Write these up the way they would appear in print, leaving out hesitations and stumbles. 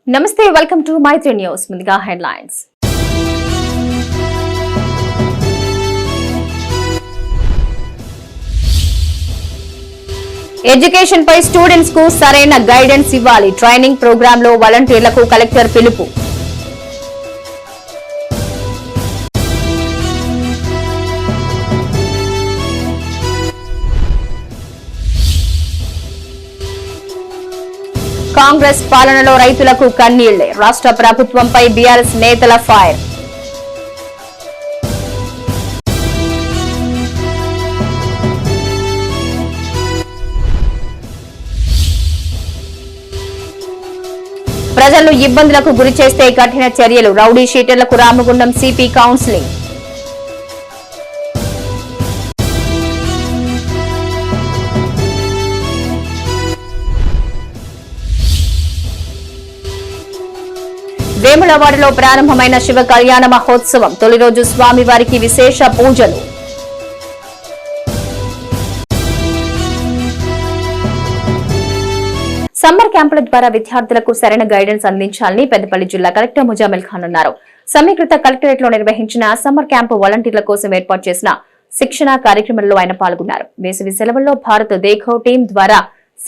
నమస్తే welcome to Mythri news. ముందుగా headlines. Education పై students కు సరైన గైడెన్స్ ఇవ్వాలి. ట్రైనింగ్ ప్రోగ్రామ్ లో వాలంటీర్లకు కలెక్టర్ పిలుపు. కాంగ్రెస్ పాలనలో రైతులకు కన్నీళ్లే. రాష్ట్ర ప్రభుత్వంపై బీఆర్ఎస్ నేతల ఫైర్. ప్రజలను ఇబ్బందులకు గురి చేస్తే కఠిన చర్యలు. రౌడీ షీటర్లకు రామగుండం సిపి కౌన్సిలింగ్. వేములవాడలో ప్రారంభమైన శివ కళ్యాణ మహోత్సవం. తొలి రోజు స్వామివారికి విశేష పూజలు. సమ్మర్ క్యాంపుల ద్వారా విద్యార్థులకు సరైన గైడెన్స్ అందించాలని పెద్దపల్లి జిల్లా కలెక్టర్ ముజామిల్ ఖాన్ అన్నారు. సమీకృత కలెక్టరేట్ లో నిర్వహించిన సమ్మర్ క్యాంపు వాలంటీర్ల కోసం ఏర్పాటు చేసిన శిక్షణ కార్యక్రమంలో ఆయన పాల్గొన్నారు. వేసవి సెలవుల్లో భారత్ దేఖో టీం ద్వారా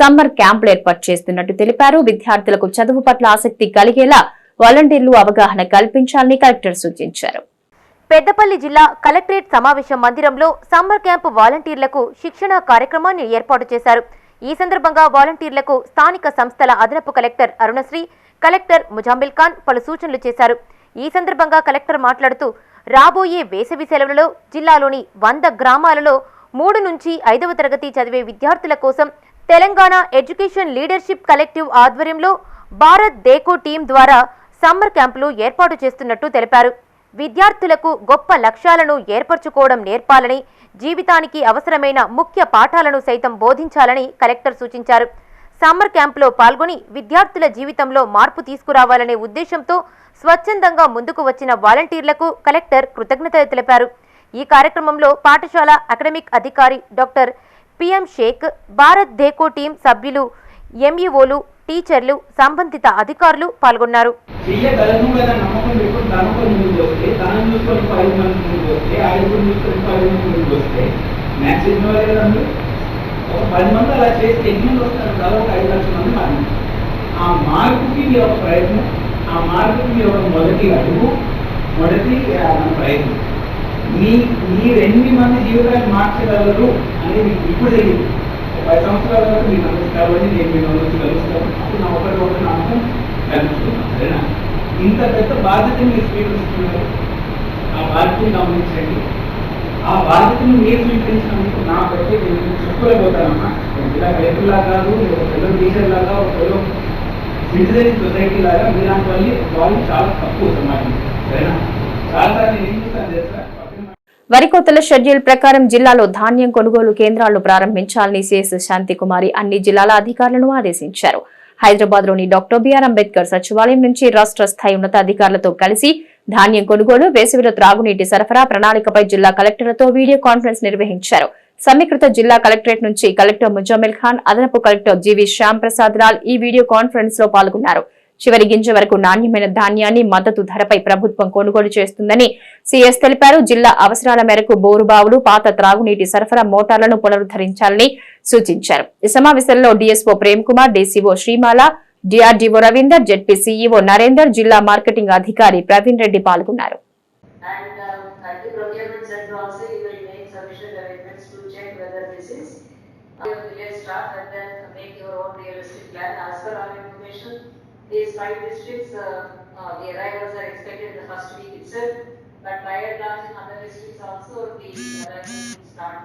సమ్మర్ క్యాంపులు ఏర్పాటు చేస్తున్నట్టు తెలిపారు. విద్యార్థులకు చదువు పట్ల ఆసక్తి కలిగేలా వాలంటీర్లు అవగాహన కల్పించాలని కలెక్టర్ సూచించారు. పెద్దపల్లి జిల్లా కలెక్టరేట్ సమావేశ మందిరంలో సమ్మర్ క్యాంపు వాలంటీర్లకు శిక్షణ కార్యక్రమాన్ని ఏర్పాటు చేశారు. ఈ సందర్భంగా వాలంటీర్లకు స్థానిక సంస్థల అదనపు కలెక్టర్ అరుణశ్రీ, కలెక్టర్ ముజామిల్ ఖాన్ పలు సూచనలు చేశారు. ఈ సందర్భంగా కలెక్టర్ మాట్లాడుతూ రాబోయే వేసవి సెలవులలో జిల్లాలోని 100 గ్రామాలలో 3 నుంచి 5వ తరగతి చదివే విద్యార్థుల కోసం తెలంగాణ ఎడ్యుకేషన్ లీడర్షిప్ కలెక్టివ్ ఆధ్వర్యంలో భారత్ దేఖో టీం ద్వారా సమ్మర్ క్యాంపులు ఏర్పాటు చేస్తున్నట్టు తెలిపారు. విద్యార్థులకు గొప్ప లక్ష్యాలను ఏర్పరచుకోవడం నేర్పాలని, జీవితానికి అవసరమైన ముఖ్య పాఠాలను సైతం బోధించాలని కలెక్టర్ సూచించారు. సమ్మర్ క్యాంపులో పాల్గొని విద్యార్థుల జీవితంలో మార్పు తీసుకురావాలనే ఉద్దేశంతో స్వచ్ఛందంగా ముందుకు వచ్చిన వాలంటీర్లకు కలెక్టర్ కృతజ్ఞతలు తెలిపారు. ఈ కార్యక్రమంలో పాఠశాల అకాడమిక్ అధికారి doctor PM Shaik, Bharat Dekho team సభ్యులు, ఎంఈఓలు, టీచర్లు, సంబంధిత అధికారులు పాల్గొన్నారు. మీరు ఎన్ని మంది జీవితాన్ని మార్చగలరు అనేది ఇప్పుడు తెలియదు. 10 సంవత్సరాల వరకు మీకు కాబట్టి నేను మీ వచ్చి కలుస్తాను. అప్పుడు నా ఒకటి నమ్మకం కలుపుతున్నాను. సరేనా? ఇంత పెద్ద బాధ్యతను మీరు స్వీకరిస్తున్నారు. ఆ బాధ్యతను గమనించండి. ఆ బాధ్యతను మీరు స్వీకరించినందుకు నా ప్రతి చెప్పుకోలేకపోతానమ్మా. ఇలా రైతులా కాదు, ఒక పిల్లలు టీచర్ లాగా, ఒక పిల్లలు సిటిజన్ సొసైటీ లాగా మీలాంటి వాళ్ళు చాలా తక్కువ సమాజం. సరేనా? చాలా నేను ఏం చేస్తాను తెలుసా, వరి కోతల షెడ్యూల్ ప్రకారం జిల్లాలో ధాన్యం కొనుగోలు కేంద్రాలను ప్రారంభించాలని సిఎస్ శాంతికుమారి అన్ని జిల్లాల అధికారులను ఆదేశించారు. హైదరాబాద్ లోని డాక్టర్ బిఆర్ అంబేద్కర్ సచివాలయం నుంచి రాష్ట్ర స్థాయి ఉన్నతాధికారులతో కలిసి ధాన్యం కొనుగోలు, వేసవిలో త్రాగునీటి సరఫరా ప్రణాళికపై జిల్లా కలెక్టర్లతో వీడియో కాన్ఫరెన్స్ నిర్వహించారు. సమీకృత జిల్లా కలెక్టరేట్ నుంచి కలెక్టర్ ముజామిల్ ఖాన్, అదనపు కలెక్టర్ జీవీ శ్యామ్ ప్రసాద్ లాల్ ఈ వీడియో కాన్ఫరెన్స్ లో పాల్గొన్నారు. చివరి గింజ వరకు నాణ్యమైన ధాన్యాన్ని మద్దతు ధరపై ప్రభుత్వం కొనుగోలు చేస్తుందని సీఎస్ తెలిపారు. జిల్లా అవసరాల మేరకు బోరుబావులు, పాత త్రాగునీటి సరఫరా మోటార్లను పునరుద్ధరించాలని సూచించారు. ఈ సమావేశంలో DSO Prem Kumar, DCO Srimala, DRDO Ravinder, ZP CEO Narender, జిల్లా మార్కెటింగ్ అధికారి ప్రవీణ్ రెడ్డి పాల్గొన్నారు. These 5 districts, the arrivals are expected in the first week itself, but by and large in other districts also the arrivals will start.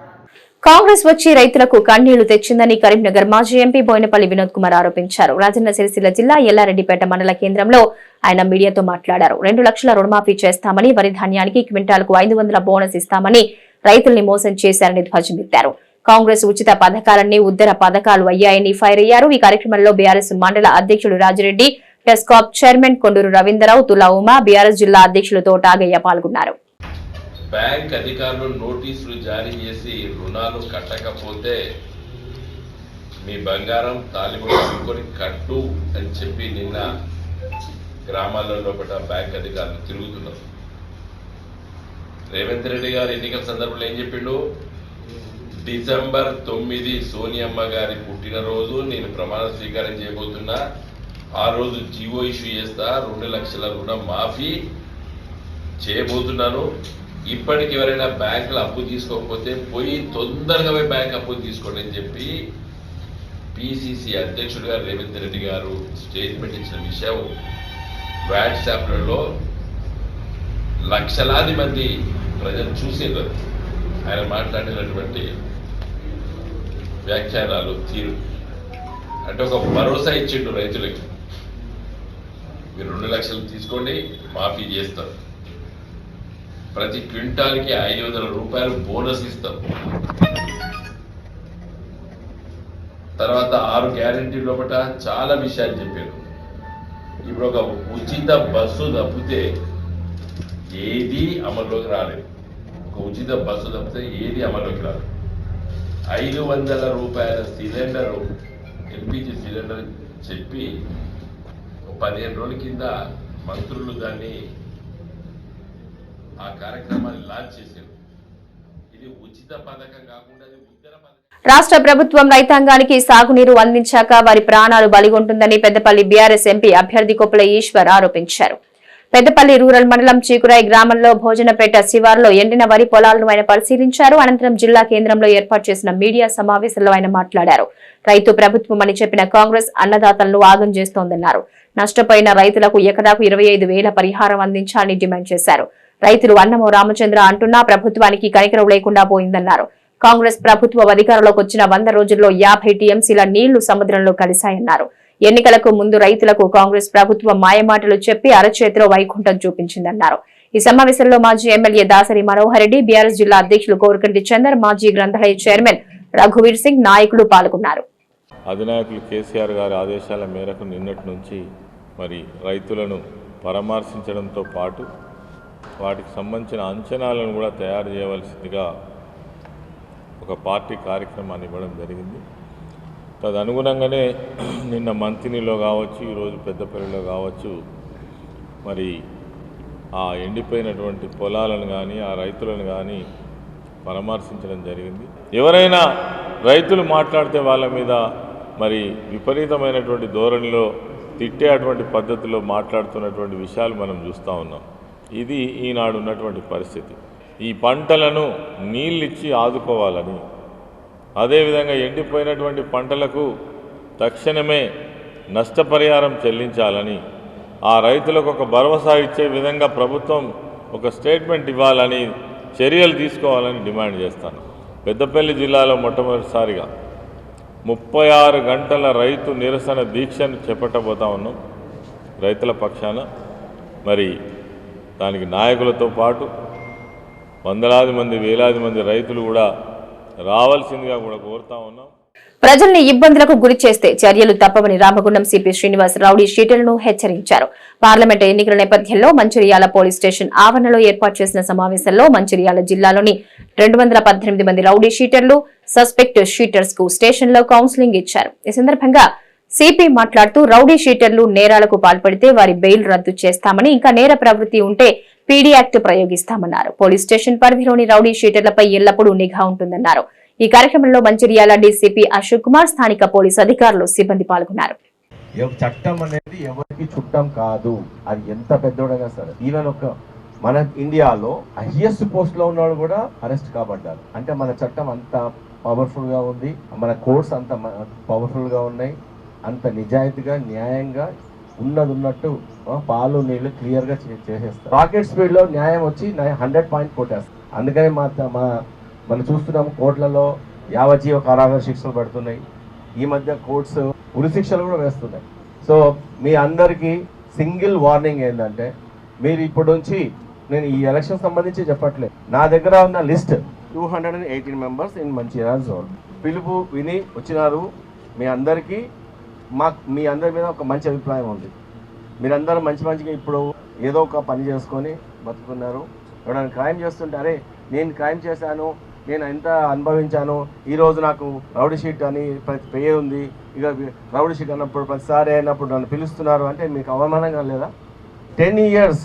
Congress వచ్చి రైతులకు కన్నీళ్లు తెచ్చిందని కరీంనగర్ మాజీ ఎంపీ బోయినపల్లి వినోద్ కుమార్ ఆరోపించారు. రాజన్న సిరిసిల్ల జిల్లా ఎల్లారెడ్డిపేట మండల కేంద్రంలో ఆయన మీడియాతో మాట్లాడారు. 2 లక్షల రుణమాఫీ చేస్తామని, వరి ధాన్యానికి క్వింటాల్కు 500 బోనస్ ఇస్తామని రైతుల్ని మోసం చేశారని ధ్వజమెత్తారు. కాంగ్రెస్ ఉచిత పథకాలన్నీ ఉద్దర పథకాలు అయ్యాయని ఫైర్ అయ్యారు. ఈ కార్యక్రమంలో బీఆర్ఎస్ మండల అధ్యక్షుడు రాజిరెడ్డి, టెస్కాప్ చైర్మన్ కొండూరు రవీంద్రరావు, తులా ఉమా, బీఆర్ఎస్ జిల్లా అధ్యక్షులు తోటాగయ్య పాల్గొన్నారు. బ్యాంక్ అధికారులు నోటీసులు జారీ చేసి రుణాలు కట్టకపోతే మీ బంగారం తాలిబడి అనుకొని కట్టు అని చెప్పి నిన్న గ్రామాల్లో లోపల బ్యాంక్ అధికారులు తిరుగుతున్నారు. రేవంత్ రెడ్డి గారు ఎన్నికల సందర్భంలో ఏం చెప్పిండు? డిసెంబర్ 9 సోనియమ్మ గారి పుట్టినరోజు నేను ప్రమాణ స్వీకారం చేయబోతున్నా, ఆ రోజు జీవో ఇష్యూ చేస్తా, 2 లక్షల రుణం మాఫీ చేయబోతున్నాను. ఇప్పటికి ఎవరైనా బ్యాంకులు అప్పు తీసుకోకపోతే పోయి తొందరగా పోయి బ్యాంక్ అప్పు తీసుకోండి అని చెప్పి పిసిసి అధ్యక్షుడు గారు రేవంత్ రెడ్డి గారు స్టేట్మెంట్ ఇచ్చిన విషయం వాట్సాప్లలో లక్షలాది మంది ప్రజలు చూసిండ్రు. ఆయన మాట్లాడినటువంటి వ్యాఖ్యానాలు తీరు అంటే ఒక భరోసా ఇచ్చిండు రైతులకి, మీరు 2 లక్షలు తీసుకోండి మాఫీ చేస్తారు, ప్రతి క్వింటాల్కి 500 రూపాయలు బోనస్ ఇస్తాం, తర్వాత 6 గ్యారెంటీ లోపల చాలా విషయాలు చెప్పారు. ఇప్పుడు ఒక ఉచిత బస్సు తప్పితే ఏది అమల్లోకి రాలేదు. ఒక ఉచిత బస్సు తప్పితే ఏది అమల్లోకి రాలేదు. 500 రూపాయల సిలిండరు, ఎల్పిజి సిలిండర్ చెప్పి 15 రోజుల కింద మంత్రులు దాన్ని ఆ కార్యక్రమాన్ని లాంచ్ చేశారు. ఇది ఉచిత పథకం కాకుండా అది ఉత్తర పథకం. రాష్ట్ర ప్రభుత్వం రైతాంగానికి సాగునీరు అందించాక వారి ప్రాణాలు బలిగొంటుందని పెద్దపల్లి బీఆర్ఎస్ ఎంపీ అభ్యర్థి కొప్పుల ఈశ్వర్ ఆరోపించారు. పెద్దపల్లి రూరల్ మండలం చీకురాయి గ్రామంలో భోజనపేట శివారులో ఎండిన వరి పొలాలను ఆయన పరిశీలించారు. అనంతరం జిల్లా కేంద్రంలో ఏర్పాటు చేసిన మీడియా సమావేశంలో ఆయన మాట్లాడారు. రైతు ప్రభుత్వం అని చెప్పిన కాంగ్రెస్ అన్నదాతలను ఆగం చేస్తోందన్నారు. నష్టపోయిన రైతులకు ఎకరాకు 25,000 పరిహారం అందించాలని డిమాండ్ చేశారు. రైతులు అన్నమో రామచంద్ర అంటున్నా ప్రభుత్వానికి కనికరం లేకుండా పోయిందన్నారు. కాంగ్రెస్ ప్రభుత్వం అధికారంలోకి వచ్చిన 100 రోజుల్లో 50 టీఎంసీల నీళ్లు సముద్రంలో కలిశాయన్నారు. ఎన్నికలకు ముందు రైతులకు కాంగ్రెస్ ప్రభుత్వం మాయమాటలు చెప్పి అరచేతిలో వైకుంఠం చూపించిందన్నారు. ఈ సమావేశంలో మాజీ ఎమ్మెల్యే దాసరి మనోహర్ రెడ్డి, బీఆర్ఎస్ జిల్లా అధ్యక్షులు కోరకంటి చందర్, మాజీ గ్రంథాలయ చైర్మన్ రఘువీర్ సింగ్, నాయకులు పాల్గొన్నారు. అధినాయకులు కేసీఆర్ గారి ఆదేశాల మేరకు నిన్నటి నుంచి మరి రైతులను పరామర్శించడంతో పాటు వాటికి సంబంధించిన అంచనాలను కూడా తయారు చేయవలసిందిగా ఒక పార్టీ కార్యక్రమాన్ని ఇవ్వడం జరిగింది. తదనుగుణంగానే నిన్న మంతినిలో కావచ్చు, ఈరోజు పెద్దపల్లిలో కావచ్చు, మరి ఆ ఎండిపోయినటువంటి పొలాలను కానీ ఆ రైతులను కానీ పరామర్శించడం జరిగింది. ఎవరైనా రైతులు మాట్లాడితే వాళ్ళ మీద మరి విపరీతమైనటువంటి ధోరణిలో తిట్టే అటువంటి పద్ధతిలో మాట్లాడుతున్నటువంటి విషయాలు మనం చూస్తూ ఉన్నాం. ఇది ఈనాడు ఉన్నటువంటి పరిస్థితి. ఈ పంటలను నీళ్ళిచ్చి ఆదుకోవాలని, అదేవిధంగా ఎండిపోయినటువంటి పంటలకు తక్షణమే నష్టపరిహారం చెల్లించాలని, ఆ రైతులకు ఒక భరోసా ఇచ్చే విధంగా ప్రభుత్వం ఒక స్టేట్మెంట్ ఇవ్వాలని, చర్యలు తీసుకోవాలని డిమాండ్ చేస్తాను. పెద్దపల్లి జిల్లాలో మొట్టమొదటిసారిగా 36 గంటల రైతు నిరసన దీక్షను చేపట్టబోతా ఉన్నాం రైతుల పక్షాన. మరి దానికి నాయకులతో పాటు వందలాది మంది, వేలాది మంది రైతులు కూడా రావాల్సిందిగా కూడా కోరుతా ఉన్నాం. ప్రజల్ని ఇబ్బందులకు గురి చేస్తే చర్యలు తప్పవని రామగుండం సిపి శ్రీనివాస్ రౌడీ షీటర్లను హెచ్చరించారు. పార్లమెంటు ఎన్నికల నేపథ్యంలో మంచిర్యాల పోలీస్ స్టేషన్ ఆవరణలో ఏర్పాటు చేసిన సమావేశంలో మంచిర్యాల జిల్లాలోని 218 మంది రౌడీ షీటర్లు, సస్పెక్ట్ షీటర్స్ కు స్టేషన్ లో కౌన్సిలింగ్ ఇచ్చారు. ఈ సందర్భంగా సిపి మాట్లాడుతూ రౌడీ షీటర్లు నేరాలకు పాల్పడితే వారి బెయిల్ రద్దు చేస్తామని, ఇంకా నేర ప్రవృత్తి ఉంటే పీడీ యాక్ట్ ప్రయోగిస్తామన్నారు. పోలీస్ స్టేషన్ పరిధిలోని రౌడీ షీటర్లపై ఎల్లప్పుడూ నిఘా ఉంటుందన్నారు. ఈ కార్యక్రమంలో మంచిర్యాల డీసీపీ అశోక్ కుమార్, స్థానిక పోలీసు అధికారులు, సిబ్బంది పాల్గొన్నారు. చట్టం అనేది ఎవరికి చుట్టం కాదు, అది ఎంత పెద్దోడైనా సరే. ఈవెన్ ఒక మన ఇండియాలో హైయెస్ట్ పోస్ట్ లో ఉన్నవాడు కూడా అరెస్ట్ కాబడ్డారు. అంటే మన చట్టం అంత పవర్ఫుల్ గా ఉంది, మన కోర్ట్స్ అంత పవర్ఫుల్ గా ఉన్నాయి, అంత నిజాయితీగా న్యాయంగా ఉన్నది ఉన్నట్టు పాలు నీళ్లు క్లియర్ గా చేసేస్తారు. రాకెట్ స్పీడ్ లో న్యాయం వచ్చి 100 పాయింట్ కొట్టేస్తారు. అందుకని మనం చూస్తున్నాము కోర్టులలో యావజ్జీవ కారాగార శిక్షలు పడుతున్నాయి. ఈ మధ్య కోర్ట్స్ ఉరి శిక్షలు కూడా వేస్తున్నాయి. సో మీ అందరికీ సింగిల్ వార్నింగ్ ఏంటంటే, మీరు ఇప్పటి నుంచి, నేను ఈ ఎలక్షన్ సంబంధించి చెప్పట్లేదు, నా దగ్గర ఉన్న list 218 members in Mancherial zone పిలుపు విని వచ్చినారు. మీ అందరికీ మీ అందరి మీద ఒక మంచి అభిప్రాయం ఉంది. మీరందరూ మంచిగా ఇప్పుడు ఏదో ఒక పని చేసుకొని బతుకున్నారు. ఎవరైనా క్రైమ్ చేస్తుంటే, అరే నేను క్రైమ్ చేశాను నేను ఎంత అనుభవించాను, ఈరోజు నాకు రౌడీ షీట్ అని పేరు ఉంది, ఇక రౌడీ షీట్ అన్నప్పుడు ప్రతిసారి అయినప్పుడు నన్ను పిలుస్తున్నారు అంటే మీకు అవమానంగా లేదా? 10 years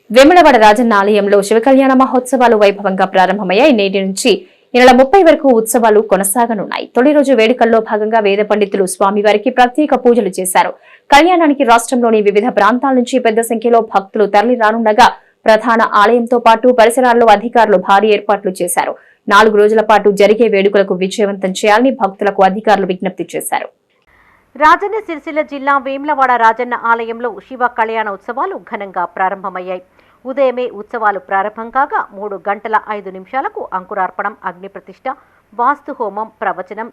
వేములవాడ రాజన్న ఆలయంలో శివ కళ్యాణ మహోత్సవాలు వైభవంగా ప్రారంభమయ్యాయి. నేటి నుంచి ఈ నెల 30 వరకు ఉత్సవాలు కొనసాగనున్నాయి. తొలి రోజు వేడుకల్లో భాగంగా వేద పండితులు స్వామివారికి ప్రత్యేక పూజలు చేశారు. కళ్యాణానికి రాష్ట్రంలోని వివిధ ప్రాంతాల నుంచి పెద్ద సంఖ్యలో భక్తులు తరలి రానుండగా ప్రధాన ఆలయంతో పాటు పరిసరాల్లో అధికారులు భారీ ఏర్పాట్లు చేశారు. 4 రోజుల పాటు జరిగే వేడుకలకు విజయవంతం చేయాలని భక్తులకు అధికారులు విజ్ఞప్తి చేశారు. రాజన్న సిరిసిల్ల జిల్లా వేములవాడ రాజన్న ఆలయంలో శివ కళ్యాణ ఉత్సవాలు ఘనంగా ప్రారంభమయ్యాయి. ఉదయమే ఉత్సవాలు ప్రారంభం కాగా 3 గంటల 5 నిమిషాలకు అంకురార్పణం, అగ్ని ప్రతిష్ఠ, వాస్తు హోమం, ప్రవచనం,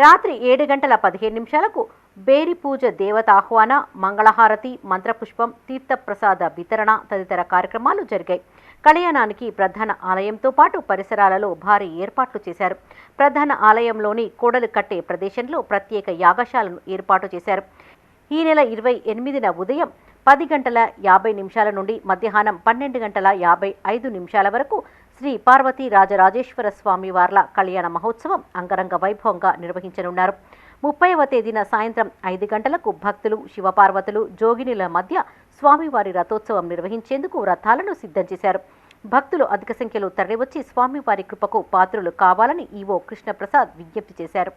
రాత్రి 7 గంటల 15 నిమిషాలకు బేరి పూజ, దేవతాహ్వాన, మంగళహారతి, మంత్రపుష్పం, తీర్థప్రసాద వితరణ తదితర కార్యక్రమాలు జరిగాయి. కళ్యాణానికి ప్రధాన ఆలయంతో పాటు పరిసరాలలో భారీ ఏర్పాట్లు చేశారు. ప్రధాన ఆలయంలోని కోడలు కట్టే ప్రదేశంలో ప్రత్యేక యాగశాలను ఏర్పాటు చేశారు. ఈ నెల 28న ఉదయం 10 గంటల 50 నిమిషాల నుండి మధ్యాహ్నం 12 గంటల 55 నిమిషాల వరకు శ్రీ పార్వతీ రాజరాజేశ్వర స్వామి వార్ల కళ్యాణ మహోత్సవం అంగరంగ వైభవంగా నిర్వహించనున్నారు. 30వ తేదీన సాయంత్రం 5 గంటలకు భక్తులు, శివపార్వతులు, జోగినుల మధ్య స్వామివారి రథోత్సవం నిర్వహించేందుకు రథాలను సిద్ధం చేశారు. భక్తులు అధిక సంఖ్యలో తరలివచ్చి స్వామివారి కృపకు పాత్రులు కావాలని ఈవో కృష్ణప్రసాద్ విజ్ఞప్తి చేశారు.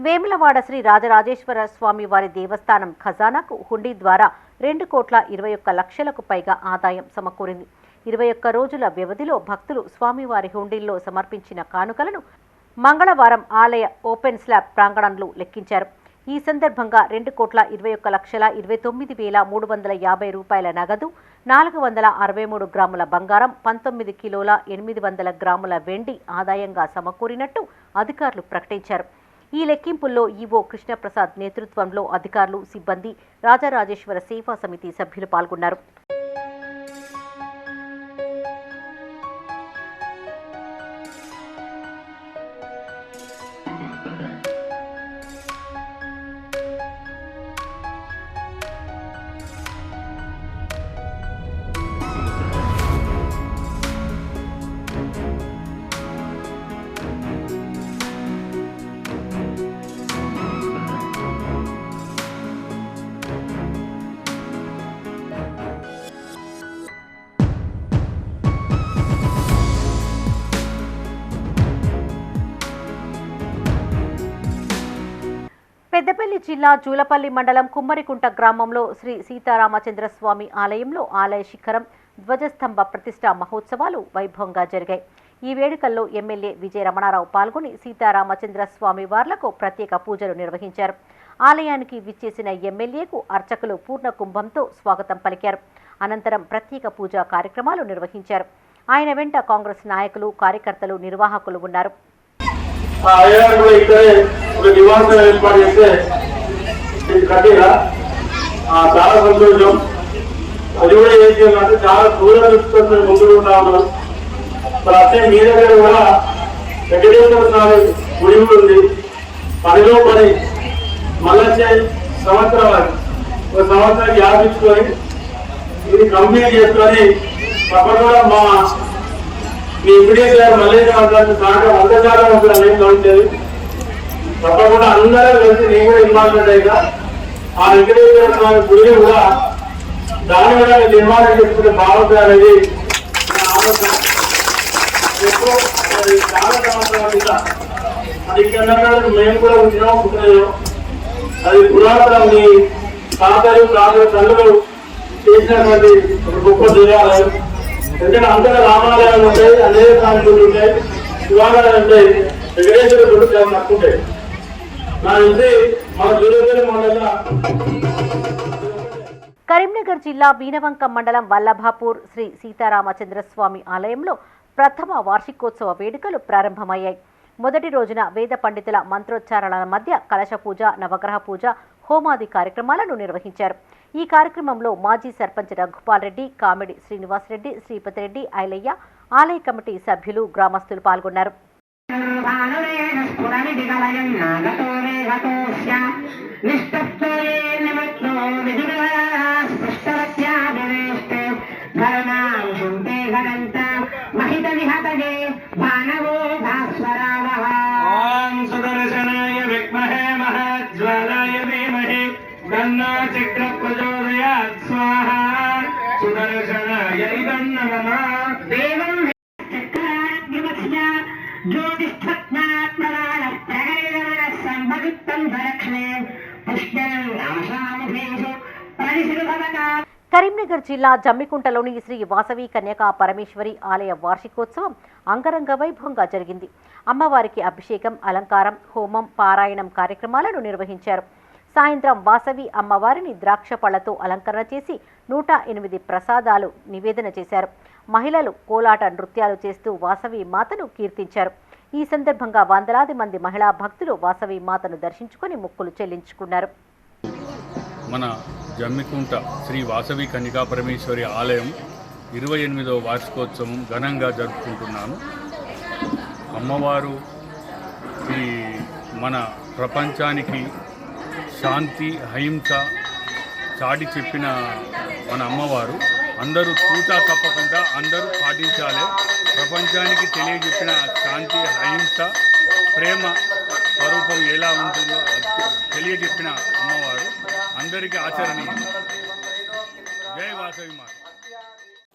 వేములవాడ శ్రీ రాజరాజేశ్వర స్వామి వారి దేవస్థానం ఖజానాకు హుండీ ద్వారా 2,21,00,000కు పైగా ఆదాయం సమకూరింది. 21 రోజుల వ్యవధిలో భక్తులు స్వామివారి హుండీల్లో సమర్పించిన కానుకలను మంగళవారం ఆలయ ఓపెన్ స్లాబ్ ప్రాంగణంలో లెక్కించారు. ఈ సందర్భంగా 2,21,29,350 రూపాయల నగదు, 463 గ్రాముల బంగారం, 19 కిలోల 800 గ్రాముల వెండి ఆదాయంగా సమకూరినట్టు అధికారులు ప్రకటించారు. ఈ లెక్కింపుల్లో ఈవో కృష్ణప్రసాద్ నేతృత్వంలో అధికారులు, సిబ్బంది, రాజరాజేశ్వర సేవా సమితి సభ్యులు పాల్గొన్నారు. పెద్దపల్లి జిల్లా జూలపల్లి మండలం కుమ్మరికుంట గ్రామంలో శ్రీ సీతారామచంద్రస్వామి ఆలయంలో ఆలయ శిఖరం, ధ్వజస్తంభ ప్రతిష్ఠా మహోత్సవాలు వైభవంగా జరిగాయి. ఈ వేడుకల్లో ఎమ్మెల్యే విజయ రమణారావు పాల్గొని సీతారామచంద్రస్వామి వార్లకు ప్రత్యేక పూజలు నిర్వహించారు. ఆలయానికి విచ్చేసిన ఎమ్మెల్యేకు అర్చకులు పూర్ణ కుంభంతో స్వాగతం పలికారు. అనంతరం ప్రత్యేక పూజా కార్యక్రమాలు నిర్వహించారు. ఆయన వెంట కాంగ్రెస్ నాయకులు, కార్యకర్తలు, నిర్వాహకులు ఉన్నారు. నివాసం ఏర్పాటు చేస్తే కట్టిగా చాలా సంతోషం. అది కూడా ఏం చేయాలంటే చాలా దూరం దృష్టి ముందుకు ఉంటా ఉన్నాం. మరి అట్లే మీ దగ్గర కూడా వెంకటేశ్వర స్వామి గుడి ఉంది. పనిలో పని మళ్ళీ సంవత్సరం ఒక సంవత్సరానికి యాపించుకొని ఇది కంప్లీట్ చేసుకొని తప్పకుండా మా మీ ఎంపీడీసీ గారు మళ్ళీ సహకారం 100% ఉంటుంది అనేది గమనించేది. తప్పకుండా అందరూ కలిసి నేను కూడా ఇన్వాల్వ్మెంట్ అయినా ఆ వెంకటేశ్వర స్వామి గుడిని కూడా దాన్ని కూడా నిర్మాణం చేసుకుంటే బాగుంటుంది అనేది ఆలోచన. చాలా సంవత్సరాలు అది ఇక్కడ మేము కూడా ఉంచినాం, పుట్టినాం. అది పురాతన మీ తాతలు తండ్రులు చేసినటువంటి ఒక గొప్ప దేవాలయం. ఎందుకంటే అంతగా రామాలయాలు ఉంటాయి, అనేక స్వామి గుళ్ళు ఉంటాయి, శివాలయాలు ఉంటాయి. వెంకటేశ్వర గుడి చాలా తక్కువ ఉంటాయి. నా ఇది మన జూలపల్లి మండలంలో కరీంనగర్ జిల్లా వీనవంక మండలం వల్లభాపూర్ శ్రీ సీతారామచంద్రస్వామి ఆలయంలో ప్రథమ వార్షికోత్సవ వేడుకలు ప్రారంభమయ్యాయి. మొదటి రోజున వేద పండితుల మంత్రోచ్చారణల మధ్య కలశ పూజ, నవగ్రహ పూజ, హోమాది కార్యక్రమాలను నిర్వహించారు. ఈ కార్యక్రమంలో మాజీ సర్పంచ్ రఘుపాల్ రెడ్డి, కామెడి శ్రీనివాస్ రెడ్డి, శ్రీపతి రెడ్డి, ఐలయ్య, ఆలయ కమిటీ సభ్యులు, గ్రామస్తులు పాల్గొన్నారు. కరీంనగర్ జిల్లా జమ్మికుంటలోని శ్రీ వాసవి కన్యకా పరమేశ్వరి ఆలయ వార్షికోత్సవం అంగరంగ వైభవంగా జరిగింది. అమ్మవారికి అభిషేకం, అలంకారం, హోమం, పారాయణం కార్యక్రమాలను నిర్వహించారు. సాయంత్రం వాసవి అమ్మవారిని ద్రాక్ష పళ్లతో అలంకరణ చేసి 108 ప్రసాదాలు నివేదన చేశారు. మహిళలు కోలాట నృత్యాలు చేస్తూ వాసవి మాతను కీర్తించారు. ఈ సందర్భంగా వందలాది మంది మహిళా భక్తులు వాసవి మాతను దర్శించుకుని మొక్కులు చెల్లించుకున్నారు. మన జమ్మికుంట శ్రీ వాసవి కన్యకా పరమేశ్వరి ఆలయం 28వ వార్షికోత్సవం ఘనంగా జరుపుకుంటున్నాము. అమ్మవారు ఈ మన ప్రపంచానికి శాంతి, అహింస చాటి చెప్పిన మన అమ్మవారు అందరూ తూచా తప్పకుండా అందరూ పాటించాలి. ప్రపంచానికి తెలియజెప్పిన శాంతి, అహింస, ప్రేమ స్వరూపం ఎలా ఉంటుందో తెలియజెప్పిన అమ్మవారు అందరికీ ఆచరణీయం. జై వాసవి మాత.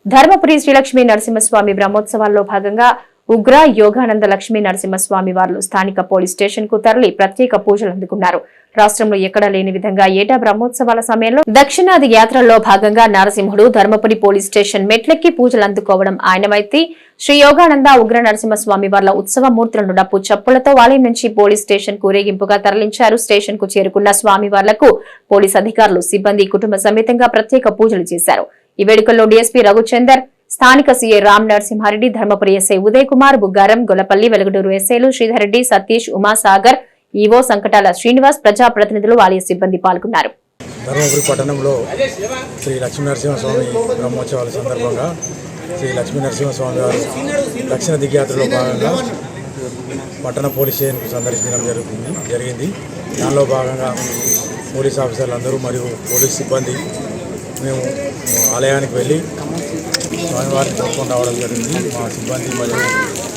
ధర్మపురి శ్రీలక్ష్మీ నరసింహస్వామి బ్రహ్మోత్సవాల్లో భాగంగా ఉగ్ర యోగానంద లక్ష్మీ నరసింహస్వామి వార్లు స్థానిక పోలీస్ స్టేషన్ కు తరలి ప్రత్యేక పూజలు అందుకున్నారు. రాష్ట్రంలో ఎక్కడా లేని విధంగా ఏటా బ్రహ్మోత్సవాల సమయంలో దక్షిణాది యాత్రల్లో భాగంగా నరసింహుడు ధర్మపురి పోలీస్ స్టేషన్ మెట్లెక్కి పూజలు అందుకోవడం ఆయనమైతే శ్రీ యోగానంద ఉగ్ర నరసింహస్వామి వార్ల ఉత్సవ మూర్తులను డప్పు చప్పులతో ఆలయం నుంచి పోలీస్ స్టేషన్ కు ఊరేగింపుగా తరలించారు. స్టేషన్ కు చేరుకున్న స్వామి వార్లకు పోలీస్ అధికారులు, సిబ్బంది కుటుంబ సమేతంగా ప్రత్యేక పూజలు చేశారు. ఈ వేడుకల్లో డీఎస్పీ రఘుచందర్, స్థానిక సీఏ రామ్ నరసింహారెడ్డి, ధర్మపురి ఎస్ఐ ఉదయ్ కుమార్, బుగ్గారం, గొల్లపల్లి, వెలుగుటూరు ఎస్ఐలు శ్రీధర్రెడ్డి, సతీష్, ఉమాసాగర్, ఈవో సంకటాల శ్రీనివాస్, ప్రజాప్రతినిధులు, ఆలయ సిబ్బంది పాల్గొన్నారు. ధర్మపురి పట్టణంలో శ్రీ లక్ష్మీ నరసింహస్వామి బ్రహ్మోత్సవాల సందర్భంగా శ్రీ లక్ష్మీ నరసింహస్వామి వారు దక్షిణ దిగ్యాత్రలో భాగంగా పట్టణ పోలీస్ స్టేషన్కు సందర్శించడం జరిగింది. దానిలో భాగంగా పోలీస్ ఆఫీసర్లు అందరూ మరియు పోలీస్ సిబ్బంది మేము ఆలయానికి వెళ్ళి స్వామివారిని చూసుకొని రావడం జరిగింది. మా సిబ్బంది మరియు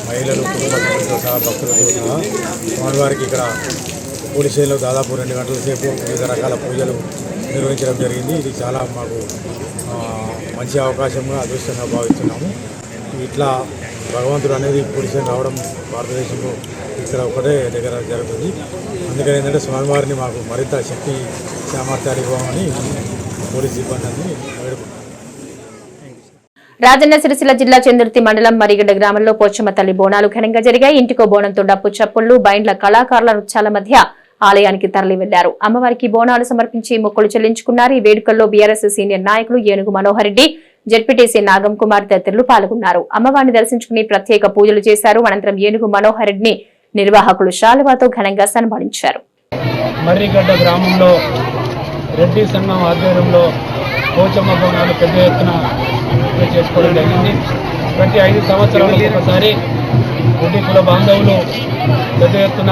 మహిళలు, కుటుంబ సభ్యులతో సహా భక్తులతో సహా స్వామివారికి ఇక్కడ పోలీస్ స్టేషన్లో దాదాపు 2 గంటల సేపు వివిధ రకాల పూజలు నిర్వహించడం జరిగింది. ఇది చాలా మాకు మంచి అవకాశంగా, అదృష్టంగా భావిస్తున్నాము. ఇట్లా భగవంతుడు అనేది పోలీస్ స్టేషన్ రావడం భారతదేశంలో ఇక్కడ ఒకటే దగ్గర జరుగుతుంది. అందుకని ఏంటంటే స్వామివారిని మాకు మరింత శక్తి సామర్థ్యాలు ఇవ్వమని పోలీస్ సిబ్బందిని వేడుకుంటున్నాం. రాజన్న సిరిసిల్ల జిల్లా చందుర్తి మండలం మరిగడ్డ గ్రామంలో పోచమ్మ తల్లి బోనాలు ఘనంగా జరిగాయి. ఇంటికో బోనంతో డప్పు చప్పుళ్లు, బైండ్ల కళాకారుల నృత్యాల మధ్య ఆలయానికి తరలి వెళ్లారు. అమ్మవారికి బోనాలు సమర్పించి మొక్కులు చెల్లించుకున్నారు. ఈ వేడుకల్లో బీఆర్ఎస్ సీనియర్ నాయకులు ఏనుగు మనోహర్ రెడ్డి, జెడ్పీటీసీ నాగం కుమార్ తదితరులు పాల్గొన్నారు. అమ్మవారిని దర్శించుకుని ప్రత్యేక పూజలు చేశారు. అనంతరం ఏనుగు మనోహర్ రెడ్డిని నిర్వాహకులు శాలువాతో ఘనంగా సన్మానించారు. మర్రిగడ్డ గ్రామంలో రెడ్డి సంఘం ఆధ్వర్యంలో పోచమ్మ బోనాలు పెద్ద ఎత్తున చేసుకోవడం జరిగింది. ప్రతి 5 సంవత్సరాలకు ఒకసారి రెడ్డి కుల బాంధవులు పెద్ద ఎత్తున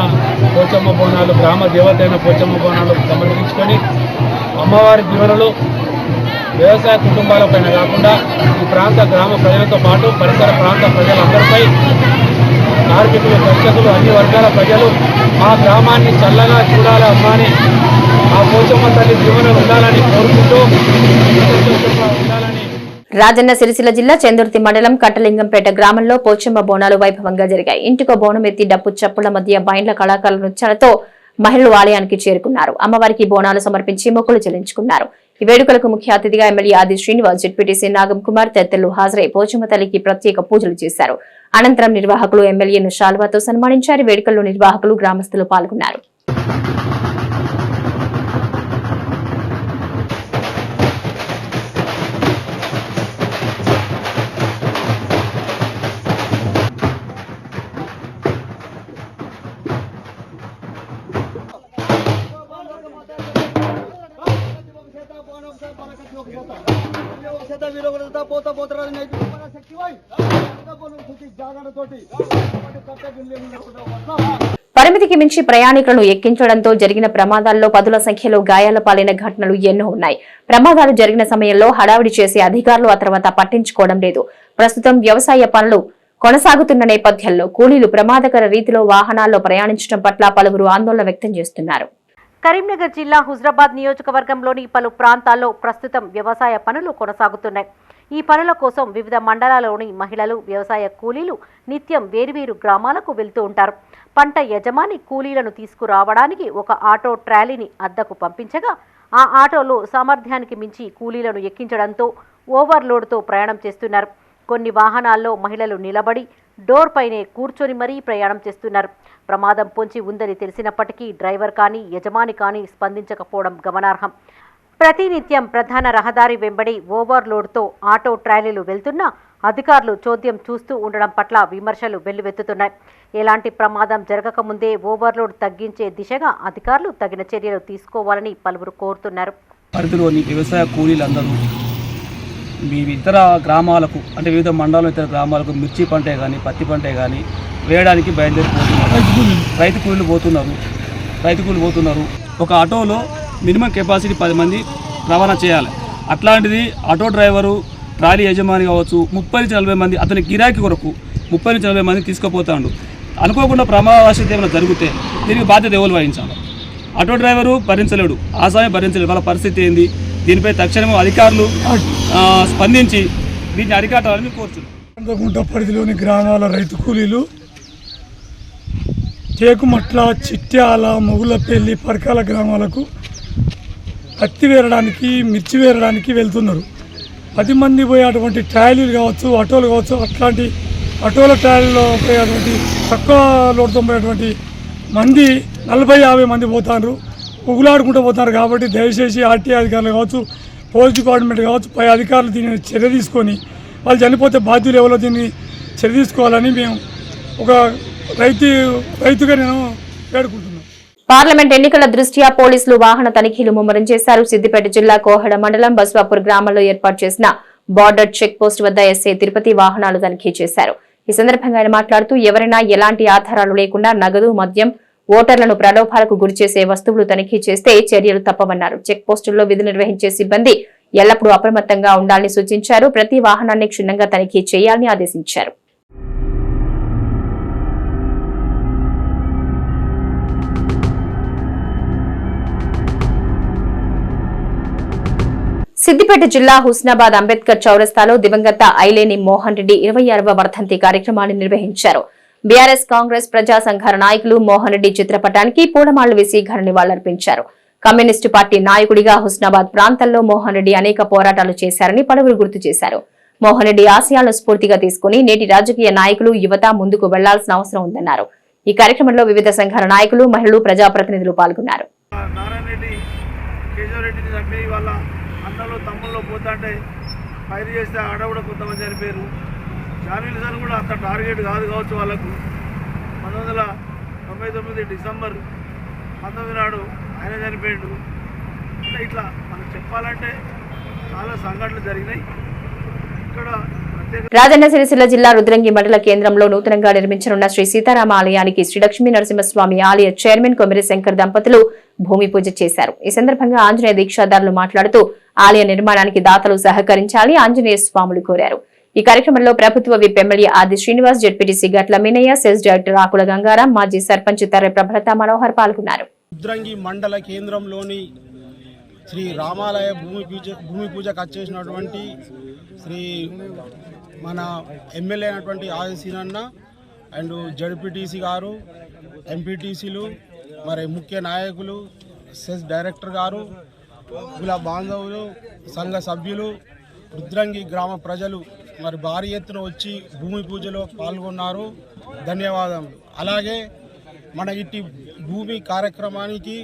పోచమ్మ బోనాలు, గ్రామ దేవత అయిన పోచమ్మ బోనాలు సమర్పించుకొని అమ్మవారి దీవెనలు వ్యవసాయ కుటుంబాలపైన కాకుండా ఈ ప్రాంత గ్రామ ప్రజలతో పాటు పరిసర ప్రాంత ప్రజలందరిపై, కార్మికులు, కర్షకులు, అన్ని వర్గాల ప్రజలు ఆ గ్రామాన్ని చల్లగా చూడాలి అమ్మాని, ఆ పోచమ్మ తల్లి దీవెనలు ఉండాలని కోరుకుంటూ ఉండాలని. రాజన్న సిరిసిల్ల జిల్లా చందుర్తి మండలం కట్టలింగంపేట గ్రామంలో పోచమ్మ బోనాలు వైభవంగా జరిగాయి. ఇంటికో బోనం ఎత్తి డప్పు చప్పుల మధ్య బైండ్ల కళాకారుల నృత్యాలతో మహిళలు ఆలయానికి చేరుకున్నారు. అమ్మవారికి బోనాలు సమర్పించి మొక్కులు చెల్లించుకున్నారు. ఈ వేడుకలకు ముఖ్య అతిథిగా ఎమ్మెల్యే ఆది శ్రీనివాస్, జెడ్పీటీసీ నాగం కుమార్ తదితరులు హాజరై పోచమ్మ తల్లికి ప్రత్యేక పూజలు చేశారు. అనంతరం నిర్వాహకులు ఎమ్మెల్యేను శాలువాతో సన్మానించారు. వేడుకల్లో నిర్వాహకులు, గ్రామస్తులు పాల్గొన్నారు. పరిమితికి మించి ప్రయాణికులను ఎక్కించడంతో జరిగిన ప్రమాదాల్లో పదుల సంఖ్యలో గాయాల పాలైన ఘటనలు ఎన్నో ఉన్నాయి. ప్రమాదాలు జరిగిన సమయంలో హడావిడి చేసే అధికారులు ఆ తర్వాత పట్టించుకోవడం లేదు. ప్రస్తుతం వ్యవసాయ పనులు కొనసాగుతున్న నేపథ్యంలో కూలీలు ప్రమాదకర రీతిలో వాహనాల్లో ప్రయాణించడం పట్ల పలువురు ఆందోళన వ్యక్తం చేస్తున్నారు. కరీంనగర్ జిల్లా హుజరాబాద్ నియోజకవర్గంలోని పలు ప్రాంతాల్లో ప్రస్తుతం వ్యవసాయ పనులు కొనసాగుతున్నాయి. ఈ పనుల కోసం వివిధ మండలాల్లోని మహిళలు, వ్యవసాయ కూలీలు నిత్యం వేర్వేరు గ్రామాలకు వెళ్తూ ఉంటారు. పంట యజమాని కూలీలను తీసుకురావడానికి ఒక ఆటో ట్రాలీని అద్దెకు పంపించగా ఆ ఆటోలో సామర్థ్యానికి మించి కూలీలను ఎక్కించడంతో ఓవర్లోడ్తో ప్రయాణం చేస్తున్నారు. కొన్ని వాహనాల్లో మహిళలు నిలబడి డోర్ పైనే కూర్చొని మరీ ప్రయాణం చేస్తున్నారు. ప్రమాదం పొంచి ఉందని తెలిసినప్పటికీ డ్రైవర్ కానీ యజమాని కానీ స్పందించకపోవడం గమనార్హం. ప్రతినిత్యం ప్రధాన రహదారి వెంబడి ఓవర్లోడ్తో ఆటో ట్రాలీలు వెళ్తున్నా అధికారులు చోద్యం చూస్తూ ఉండడం పట్ల విమర్శలు వెల్లువెత్తుతున్నాయి. ఎలాంటి ప్రమాదం జరగకముందే ఓవర్లోడ్ తగ్గించే దిశగా అధికారులు తగిన చర్యలు తీసుకోవాలని పలువురు కోరుతున్నారు. పరిధిలోని వ్యవసాయ కూలీలందరూ ఇతర గ్రామాలకు అంటే వివిధ మండలాల ఇతర గ్రామాలకు మిర్చి పంటే కానీ పత్తి పంటే కానీ వేయడానికి బయలుదేరిపోతున్నారు. రైతు కూలీలు పోతున్నారు. ఒక ఆటోలో మినిమం కెపాసిటీ 10 మంది రవాణా చేయాలి. అట్లాంటిది ఆటో డ్రైవరు, ట్రాలీ యజమాని కావచ్చు 30-40 మంది అతని గిరాకీ కొరకు 30-40 మంది తీసుకుపోతాడు. అనుకోకుండా ప్రమాదవశాత్తు ఏమైనా జరిగితే దీనికి బాధ్యత ఎవరు వహించాలి? ఆటో డ్రైవరు భరించలేడు, ఆసామి భరించలేడు. వాళ్ళ పరిస్థితి ఏంది? దీనిపై తక్షణమే అధికారులు స్పందించి దీన్ని అరికట్టాలని కోరుతున్నాం. పరిధిలోని గ్రామాల రైతు కూలీలు టేకుమట్ల, చిట్యాల, మొగులపల్లి, పరకాల గ్రామాలకు పత్తి వేరడానికి, మిర్చి వేరడానికి వెళ్తున్నారు. 10 మంది పోయేటువంటి ట్రాలీలు కావచ్చు, ఆటోలు కావచ్చు, అట్లాంటి ఆటోల ట్రాలీలో పోయేటువంటి తక్కువ లోడ్తో పోయేటువంటి మంది 40-50 మంది పోతారు, ఉగులాడుకుంటూ పోతారు. కాబట్టి దయచేసి ఆర్టీ అధికారులు కావచ్చు, పోలీస్ డిపార్ట్మెంట్ కావచ్చు, పై అధికారులు దీన్ని చర్య తీసుకొని వాళ్ళు చనిపోతే బాధ్యులు ఎవరో దీన్ని చర్య తీసుకోవాలని మేము ఒక రైతుగా నేను వేడుకుంటున్నాను. పార్లమెంట్ ఎన్నికల దృష్ట్యా పోలీసులు వాహన తనిఖీలు ముమ్మరం చేశారు. సిద్దిపేట జిల్లా కోహడ మండలం బస్వాపూర్ గ్రామంలో ఏర్పాటు చేసిన బార్డర్ చెక్ పోస్ట్ వద్ద ఎస్ఐ తిరుపతి వాహనాలు తనిఖీ చేశారు. ఈ సందర్భంగా ఆయన మాట్లాడుతూ ఎవరైనా ఎలాంటి ఆధారాలు లేకుండా నగదు, మద్యం, ఓటర్లను ప్రలోభాలకు గురిచేసే వస్తువులు తనిఖీ చేస్తే చర్యలు తప్పవన్నారు. చెక్ పోస్టుల్లో విధులు నిర్వహించే సిబ్బంది ఎల్లప్పుడూ అప్రమత్తంగా ఉండాలని సూచించారు. ప్రతి వాహనాన్ని క్షుణ్ణంగా తనిఖీ చేయాలని ఆదేశించారు. సిద్దిపేట జిల్లా హుస్నాబాద్ అంబేద్కర్ చౌరస్తాలో దివంగత ఐలేని మోహన్ రెడ్డి 26వ వర్ధంతి కార్యక్రమాన్ని నిర్వహించారు. బీఆర్ఎస్, కాంగ్రెస్, ప్రజా సంఘాల నాయకులు మోహన్ రెడ్డి చిత్రపటానికి పూలమాళ్లు వేసి ఘన నివాళులర్పించారు. కమ్యూనిస్టు పార్టీ నాయకుడిగా హుస్నాబాద్ ప్రాంతంలో మోహన్ రెడ్డి అనేక పోరాటాలు చేశారని పలువురు గుర్తు చేశారు. మోహన్ రెడ్డి ఆశయాలను స్ఫూర్తిగా తీసుకుని నేటి రాజకీయ నాయకులు, యువత ముందుకు వెళ్లాల్సిన అవసరం ఉందన్నారు. ఈ కార్యక్రమంలో వివిధ సంఘాల నాయకులు, మహిళలు, ప్రజాప్రతినిధులు పాల్గొన్నారు. అన్నలో తమ్ముళ్ళు పోతుంటే ఫైర్ చేస్తే ఆడ కూడా కొంతమంది చనిపోయారు. జాన్వీల్ సార్ కూడా అంత టార్గెట్ కావచ్చు వాళ్ళకు. 1999 డిసెంబర్ 19 నాడు ఆయన చనిపోయాడు. అంటే ఇట్లా మనకు చెప్పాలంటే చాలా సంఘటనలు జరిగినాయి. ఇక్కడ రాజన్న సిరిసిల్ల జిల్లా రుద్రంగి మండల కేంద్రంలో నూతనంగా నిర్మించనున్న శ్రీ సీతారామ ఆలయానికి శ్రీ లక్ష్మీ నరసింహస్వామి ఆలయ చైర్మన్ కొమిరి శంకర్ దంపతులు భూమి పూజ చేశారు. ఈ సందర్భంగా ఆంజనేయ దీక్షాదారులు మాట్లాడుతూ ఆలయ నిర్మాణానికి దాతలు సహకరించాలని ఆంజనేయ స్వాములు కోరారు. ఈ కార్యక్రమంలో ప్రభుత్వ విప్ ఎమ్మెల్యే ఆది శ్రీనివాస్, జెడ్పీటీసీ గట్ల మీనయ్య, సెస్ డైరెక్టర్ ఆకుల గంగారాం, మాజీ సర్పంచ్ తర్రె ప్రభలత మనోహర్ పాల్గొన్నారు. రుద్రంగి మండల కేంద్రంలోని శ్రీ రామాలయ భూమి పూజకు వచ్చేసినటువంటి శ్రీ మన ఎమ్మెల్యే అయినటువంటి ఆది సీనన్న అండ్ జడ్పీటీసీ గారు, ఎంపీటీసీలు, మరి ముఖ్య నాయకులు, సెస్ డైరెక్టర్ గారు, కుల బాంధవులు సంఘ సభ్యులు రుద్రంగి గ్రామ ప్రజలు మరి భారీ ఎత్తున వచ్చి భూమి పూజలో పాల్గొన్నారు. ధన్యవాదములు. అలాగే మన ఇట్టి భూమి కార్యక్రమానికి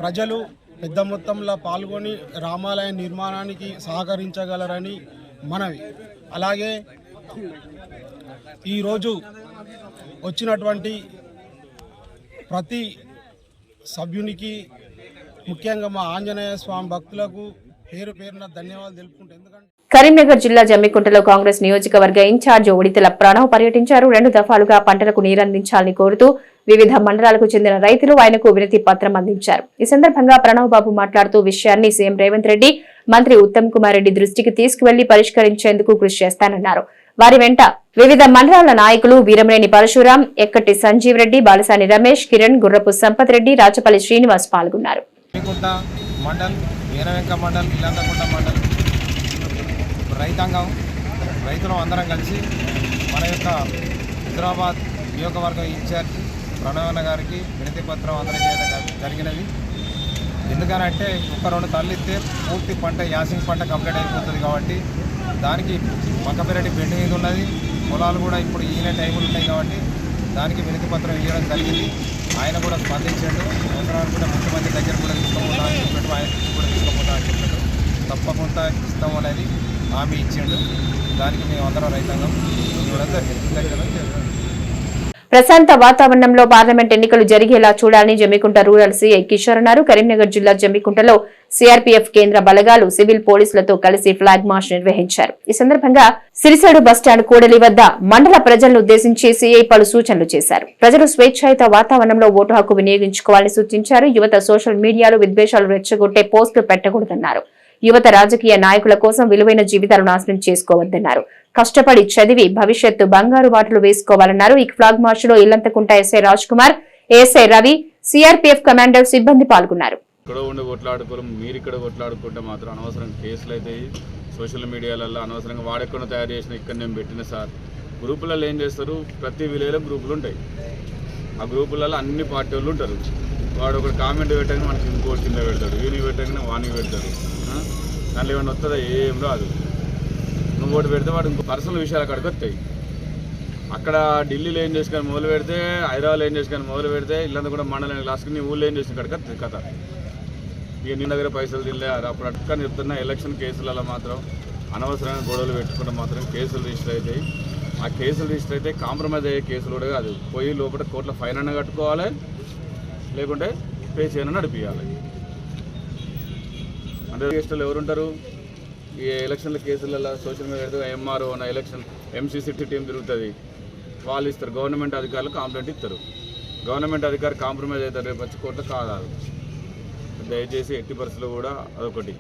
ప్రజలు పెద్ద మొత్తంలో పాల్గొని రామాలయ నిర్మాణానికి సహకరించగలరని మనవి. అలాగే ఈరోజు వచ్చినటువంటి ప్రతి సభ్యునికి ముఖ్యంగా మా ఆంజనేయ స్వామి భక్తులకు పేరు పేరున ధన్యవాదాలు తెలుపుకుంటే ఎందుకంటే కరీంనగర్ జిల్లా జమ్మికుంటలో కాంగ్రెస్ నియోజకవర్గ ఇన్ఛార్జ్ ఉడితల ప్రణవ్ పర్యటించారు. 2 దఫాలుగా పంటలకు నీరందించాలని కోరుతూ వివిధ మండలాలకు చెందిన రైతులు ఆయనకు వినతి పత్రం అందించారు. ఈ సందర్భంగా ప్రణవ్ బాబు మాట్లాడుతూ విషయాన్ని సీఎం రేవంత్ రెడ్డి, మంత్రి ఉత్తమ్ కుమార్ రెడ్డి దృష్టికి తీసుకువెళ్లి పరిష్కరించేందుకు కృషి చేస్తానన్నారు. వారి వెంట వివిధ మండలాల నాయకులు వీరమనేని పరశురాం, ఎక్కటి సంజీవ్ రెడ్డి, బాలసాని రమేష్, కిరణ్, గుర్రపు సంపత్ రెడ్డి, రాచపల్లి శ్రీనివాస్ పాల్గొన్నారు. రైతాంగం రైతులు అందరం కలిసి మన యొక్క హైదరాబాద్ నియోజకవర్గం ఇన్ఛార్జ్ ప్రణవన్న గారికి వినతి పత్రం అందజేయడం జరిగినది. ఎందుకనంటే 1-2 తల్లు ఇస్తే పూర్తి పంట యాసింగ్ పంట కంప్లీట్ అయిపోతుంది కాబట్టి దానికి పక్కపేరటి బెండ్ మీద ఉన్నది. పొలాలు కూడా ఇప్పుడు ఈయన టైములు ఉన్నాయి కాబట్టి దానికి వినతి పత్రం ఇవ్వడం జరిగింది. ఆయన కూడా స్పందించాడు. అవసరాలు కూడా ముఖ్యమంత్రి దగ్గర కూడా తీసుకోకుండా అని చెప్పాడు. ఆయన కూడా తీసుకోకుండా అని చెప్పాడు. తప్పకుండా ఇస్తాం అనేది హామీ ఇచ్చాడు. దానికి మేము అందరం రైతాంగం ఇవ్వడం జరిగింది. ప్రశాంత వాతావరణంలో పార్లమెంట్ ఎన్నికలు జరిగేలా చూడాలని జమ్మికుంట రూరల్ సీఐ కిషోర్ అన్నారు. కరీంనగర్ జిల్లా జమ్మికుంటలో సిఆర్పీఎఫ్ కేంద్ర బలగాలు సివిల్ పోలీసులతో కలిసి ఫ్లాగ్ మార్చ్ నిర్వహించారు. ఈ సందర్భంగా సిరిసేడు బస్టాండ్ కూడలి వద్ద మండల ప్రజలను ఉద్దేశించి సీఐ పలు సూచనలు చేశారు. ప్రజలు స్వేచ్ఛాయుత వాతావరణంలో ఓటు హక్కు వినియోగించుకోవాలని సూచించారు. యువత సోషల్ మీడియాలో విద్వేషాలు రెచ్చగొట్టే పోస్టులు పెట్టకూడదన్నారు. యువత రాజకీయ నాయకుల కోసం విలువైన జీవితాలు నాశనం చేసుకోవద్దన్నారు. కష్టపడి చదివి భవిష్యత్తు బంగారు బాటలు వేసుకోవాలన్నారు. ఈ ఫ్లాగ్ మార్చ్ లో Illanthakunta SI Raj Kumar, ASI Ravi, CRPF commander సిబ్బంది పాల్గొన్నారు. ఇక్కడ ఉండి కొట్లాడుకోవడం, మీరు ఇక్కడ కొట్లాడుకుంటే మాత్రం అనవసరం కేసులు అయితే సోషల్ మీడియాలలో అనవసరంగా వాడెక్కడ తయారు చేసిన ఇక్కడ నేను పెట్టిన సార్ గ్రూపులలో ఏం చేస్తారు, ప్రతి విలేజ్లో గ్రూపులు ఉంటాయి. ఆ గ్రూపులలో అన్ని పార్టీ వాళ్ళు ఉంటారు. వాడు ఒక కామెంట్ పెట్టగానే మనకి ఇంకోటి కింద పెడతాడు, వీనికి పెట్టగానే వానికి పెడతాడు. దాంట్లో ఏమైనా వస్తుందా? ఏం రాదు. నువ్వు ఒకటి పెడితే వాడు ఇంకో పర్సనల్ విషయాలు అక్కడికి వస్తాయి. అక్కడ ఢిల్లీలో ఏం చేసుకొని మొదలు పెడితే, హైదరాబాద్లో ఏం చేసుకొని మొదలు పెడితే, ఇల్లంతా కూడా మండలం లాస్ట్కి నీ ఊళ్ళో ఏం చేసిన అక్కడికి వస్తుంది కథ. ఇక నీ దగ్గర పైసలు తినలే అప్పుడు అట్టుకొని చెప్తున్నా. ఎలక్షన్ కేసులలో మాత్రం అనవసరమైన గొడవలు పెట్టుకుంటే మాత్రం కేసులు రిజిస్టర్ అవుతాయి. ఆ కేసులు రిజిస్టర్ అయితే కాంప్రమైజ్ అయ్యే కేసులు కూడా కాదు. పోయి లోపల కోర్టులో ఫైన్ అన్న కట్టుకోవాలి, లేకుంటే పే చేయనని నడిపించాలి. అంటే కేసులు ఎవరుంటారు ఈ ఎలక్షన్ల కేసులలో? సోషల్ మీడియా పెడితే ఎంఆర్ఓ నా ఎలక్షన్ ఎంసీసీ టీం తిరుగుతుంది, వాళ్ళు ఇస్తారు. గవర్నమెంట్ అధికారులు కంప్లైంట్ ఇస్తారు. గవర్నమెంట్ అధికారి కాంప్రమైజ్ అవుతారు, రేపు వచ్చి కోర్టులో కాదు. దయచేసి ఎట్టి పరిస్థితుల్లో కూడా అదొకటి.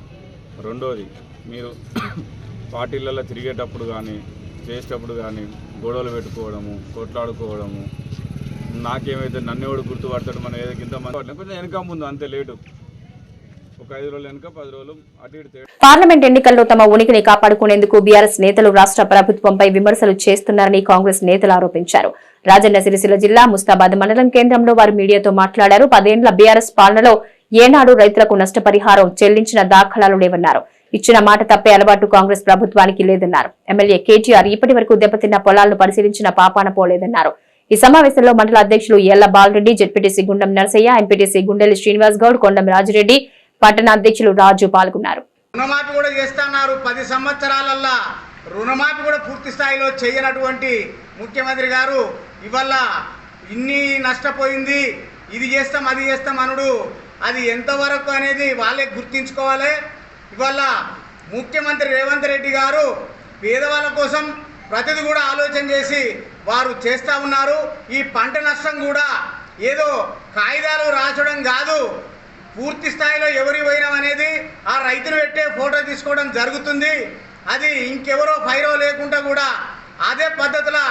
రెండోది, మీరు పార్టీలలో తిరిగేటప్పుడు కానీ చేసేటప్పుడు కానీ గొడవలు పెట్టుకోవడము, కొట్లాడుకోవడము, నాకేమైతే నన్ను ఎవడు గుర్తుపడతాడు, మనం ఏదో కింద కొంచెం వెనక ముందు అంతే లేటు, ఒక 5 రోజులు వెనక 10 రోజులు అటు ఇటు. పార్లమెంట్ ఎన్నికల్లో తమ ఉనికిని కాపాడుకునేందుకు బీఆర్ఎస్ నేతలు రాష్ట్ర ప్రభుత్వంపై విమర్శలు చేస్తున్నారని కాంగ్రెస్ నేతలు ఆరోపించారు. రాజన్న సిరిసిల్ల జిల్లా ముస్తాబాద్ మండలం కేంద్రంలో వారు మీడియాతో మాట్లాడారు. 10 ఏళ్ల బీఆర్ఎస్ పాలనలో ఏనాడు రైతులకు నష్టపరిహారం చెల్లించిన దాఖలాలు లేవన్నారు. ఇచ్చిన మాట తప్పే అలవాటు కాంగ్రెస్ ప్రభుత్వానికి లేదన్నారు. ఎమ్మెల్యే కేటీఆర్ ఇప్పటి వరకు దెబ్బతిన్న పొలాలను పరిశీలించిన పాపాన పోలేదన్నారు. ఈ సమావేశంలో మండల అధ్యక్షులు ఎల్ల బాలరెడ్డి, జెడ్పీటీసీ గుండం నరసయ్య, ఎంపీటీసీ గుండెలి శ్రీనివాస్ గౌడ్, కొండం రాజిరెడ్డి, పట్టణ అధ్యక్షులు రాజు పాల్గొన్నారు. రుణమాఫీ కూడా చేస్తున్నారు. 10 సంవత్సరాలల్లా రుణమాఫీ కూడా పూర్తి స్థాయిలో చేయనటువంటి ముఖ్యమంత్రి గారు ఇవాళ ఇన్ని నష్టపోయింది, ఇది చేస్తాం అది చేస్తాం అనుడు అది ఎంతవరకు అనేది వాళ్ళే గుర్తించుకోవాలి. ఇవాళ ముఖ్యమంత్రి రేవంత్ రెడ్డి గారు పేదవాళ్ళ కోసం ప్రతిదీ కూడా ఆలోచన చేసి వారు చేస్తూ ఉన్నారు. ఈ పంట నష్టం కూడా ఏదో కాగితాలు రాసడం కాదు, పూర్తి స్థాయిలో ఎవరి పోయినాం అనేది ఆ రైతును పెట్టే ఫోటో తీసుకోవడం జరుగుతుంది. అది ఇంకెవరో ఫైరో లేకుండా కూడా అదే పద్ధతిలో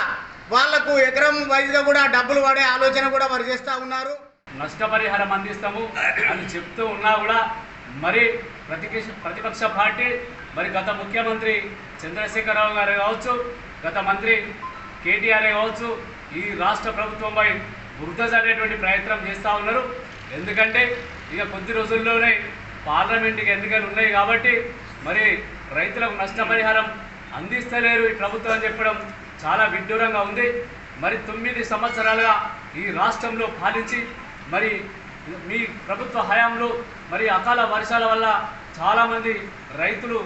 వాళ్లకు ఎకరం వైజ్గా కూడా డబ్బులు పడే ఆలోచన కూడా వారు చేస్తూ ఉన్నారు. నష్టపరిహారం అందిస్తాము అని చెప్తూ ఉన్నా కూడా మరి ప్రతిపక్ష పార్టీ మరి గత ముఖ్యమంత్రి చంద్రశేఖరరావు గారు కావచ్చు, గత మంత్రి కేటీఆర్ కావచ్చు, ఈ రాష్ట్ర ప్రభుత్వంపై బురద చల్లేటువంటి ప్రయత్నం చేస్తూ ఉన్నారు. ఎందుకంటే ఇక కొద్ది రోజుల్లోనే పార్లమెంటుకి ఎన్నికలు ఉన్నాయి కాబట్టి మరి రైతులకు నష్టపరిహారం అందిస్తలేరు ఈ ప్రభుత్వం అని చెప్పడం చాలా విడ్డూరంగా ఉంది. మరి 9 సంవత్సరాలుగా ఈ రాష్ట్రంలో పాలించి మరి మీ ప్రభుత్వ హయాంలో మరి అకాల వర్షాల వల్ల చాలామంది రైతులు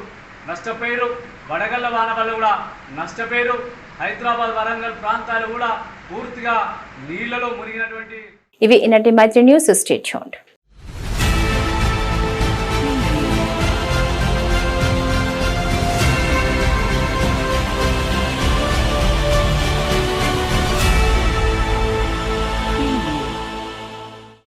నష్టపోయారు. వడగళ్ల వాన వల్ల కూడా నష్టపోయారు. హైదరాబాద్ వరంగల్ ప్రాంతాలు కూడా పూర్తిగా నీళ్లలో మునిగినటువంటి ఇవి ఈనాటి మైత్రి న్యూస్. Stay tuned.